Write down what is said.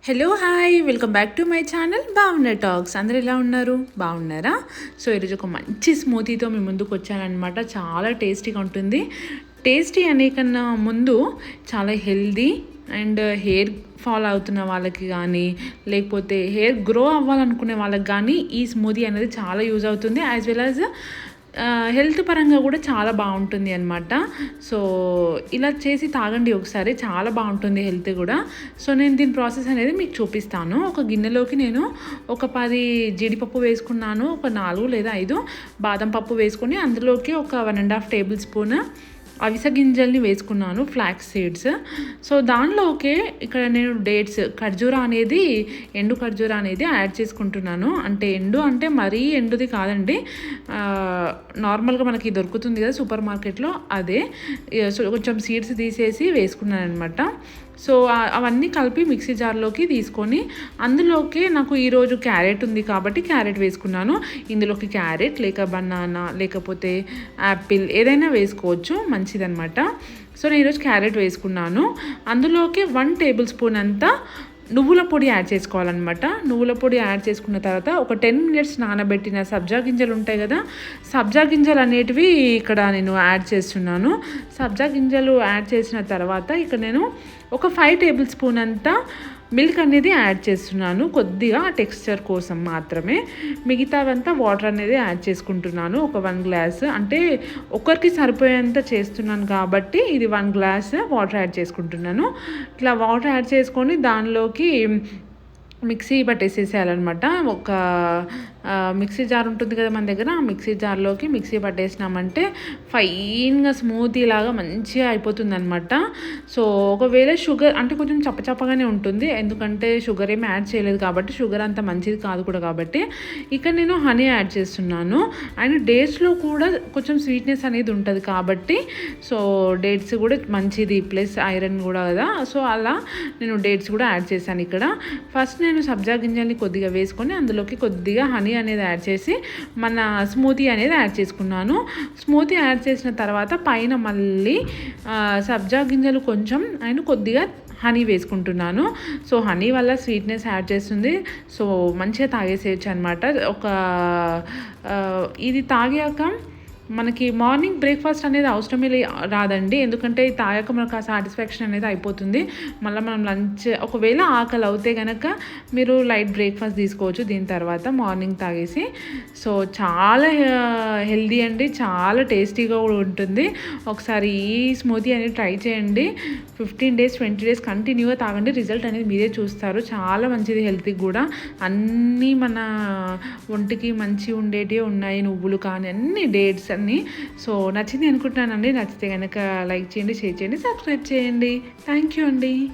Hello hi welcome back to my channel బాగున్నా talks. అందరు ఎలా ఉన్నారు? బాగున్నారా? సో ఈరోజు ఒక మంచి స్మూతీతో మీ ముందుకు వచ్చానమాట. చాలా టేస్టీగా ఉంటుంది. టేస్టీ అనే కన్నా ముందు చాలా హెల్దీ అండ్ హెయిర్ ఫాల్ అవుతున్న వాళ్ళకి కానీ, లేకపోతే హెయిర్ గ్రో అవ్వాలనుకునే వాళ్ళకి కానీ ఈ స్మూతీ అనేది చాలా యూజ్ అవుతుంది. యాజ్ వెల్ యాజ్ హెల్త్ పరంగా కూడా చాలా బాగుంటుంది అనమాట. సో ఇలా చేసి తాగండి ఒకసారి, చాలా బాగుంటుంది హెల్త్ కూడా. సో నేను దీని ప్రాసెస్ అనేది మీకు చూపిస్తాను. ఒక గిన్నెలోకి నేను ఒక 10 జీడిపప్పు వేసుకున్నాను, ఒక 4 లేదా 5 బాదం పప్పు వేసుకొని అందులోకి ఒక 1.5 టేబుల్ స్పూన్ అవిసె గింజల్ని వేసుకున్నాను, ఫ్లాక్స్ సీడ్స్. సో దానిలోకే ఇక్కడ నేను డేట్స్, ఖర్జూరా అనేది, ఎండు ఖర్జూరా అనేది యాడ్ చేసుకుంటున్నాను. అంటే మరీ ఎండుది కాదండి, నార్మల్గా మనకి దొరుకుతుంది కదా సూపర్ మార్కెట్లో, అదే. సో కొంచెం సీడ్స్ తీసేసి వేసుకున్నాను అనమాట. సో అవన్నీ కలిపి మిక్సీ జార్లోకి తీసుకొని అందులోకి నాకు ఈరోజు క్యారెట్ ఉంది కాబట్టి క్యారెట్ వేసుకున్నాను. ఇందులోకి క్యారెట్ లేక బనానా లేకపోతే యాపిల్ ఏదైనా వేసుకోవచ్చు, మంచిదన్నమాట. సో నేను ఈరోజు క్యారెట్ వేసుకున్నాను. అందులోకి 1 టేబుల్ స్పూన్ అంతా నువ్వుల పొడి యాడ్ చేసుకోవాలన్నమాట. నువ్వుల పొడి యాడ్ చేసుకున్న తర్వాత ఒక 10 మినిట్స్ నానబెట్టిన సబ్జా గింజలు ఉంటాయి కదా, సబ్జా గింజలు అనేటివి ఇక్కడ నేను యాడ్ చేస్తున్నాను. సబ్జా గింజలు యాడ్ చేసిన తర్వాత ఇక్కడ నేను ఒక 5 టేబుల్ స్పూన్ అంతా మిల్క్ అనేది యాడ్ చేస్తున్నాను, కొద్దిగా టెక్స్చర్ కోసం మాత్రమే. మిగతావంతా వాటర్ అనేది యాడ్ చేసుకుంటున్నాను. ఒక 1 గ్లాస్, అంటే ఒకరికి సరిపోయేంత చేస్తున్నాను కాబట్టి ఇది 1 గ్లాస్ వాటర్ యాడ్ చేసుకుంటున్నాను. ఇట్లా వాటర్ యాడ్ చేసుకొని దానిలోకి మిక్సీ పట్టేసేసేయాలన్నమాట. ఒక మిక్సీ జార్ ఉంటుంది కదా మన దగ్గర, ఆ మిక్సీ జార్లోకి మిక్సీ పట్టేసినామంటే ఫైన్గా స్మూతీ లాగా మంచిగా అయిపోతుంది అనమాట. సో ఒకవేళ షుగర్ అంటే కొంచెం చప్పచప్పగానే ఉంటుంది, ఎందుకంటే షుగర్ ఏమి యాడ్ చేయలేదు కాబట్టి, షుగర్ అంత మంచిది కాదు కూడా కాబట్టి. ఇక్కడ నేను హనీ యాడ్ చేస్తున్నాను. అండ్ డేట్స్లో కూడా కొంచెం స్వీట్నెస్ అనేది ఉంటుంది కాబట్టి, సో డేట్స్ కూడా మంచిది, ప్లస్ ఐరన్ కూడా కదా. సో అలా నేను డేట్స్ కూడా యాడ్ చేశాను ఇక్కడ. ఫస్ట్ నేను సబ్జా గింజల్ని కొద్దిగా వేసుకొని అందులోకి కొద్దిగా హనీ అనేది యాడ్ చేసి మన స్మూతీ అనేది యాడ్ చేసుకున్నాను. స్మూతీ యాడ్ చేసిన తర్వాత పైన మళ్ళీ సబ్జా గింజలు కొంచెం అండ్ కొద్దిగా హనీ వేసుకుంటున్నాను. సో హనీ వల్ల స్వీట్నెస్ యాడ్ చేస్తుంది. సో మంచిగా తాగేసేయచ్చు అనమాట. ఇది తాగాక మనకి మార్నింగ్ బ్రేక్ఫాస్ట్ అనేది అవసరమే రాదండి, ఎందుకంటే తాగాక మనకు ఆ సాటిస్ఫాక్షన్ అనేది అయిపోతుంది. మళ్ళీ మనం లంచ్ ఒకవేళ ఆకలి అవుతే కనుక మీరు లైట్ బ్రేక్ఫాస్ట్ తీసుకోవచ్చు దీని తర్వాత మార్నింగ్ తాగేసి. సో చాలా హెల్దీ అండి, చాలా టేస్టీగా కూడా ఉంటుంది. ఒకసారి ఈ స్మూతీ అనేది ట్రై చేయండి. 15 డేస్ 20 డేస్ కంటిన్యూగా తాగండి, రిజల్ట్ అనేది మీరే చూస్తారు. చాలా మంచిది హెల్త్కి కూడా. అన్నీ మన ఒంటికి మంచి ఉండేటివి ఉన్నాయి, నువ్వులు కానీ అన్ని డేట్స్ అన్నీ. సో నచ్చింది అనుకుంటున్నానండి. నచ్చితే కనుక లైక్ చేయండి, షేర్ చేయండి, సబ్స్క్రైబ్ చేయండి. థ్యాంక్ యూ అండి.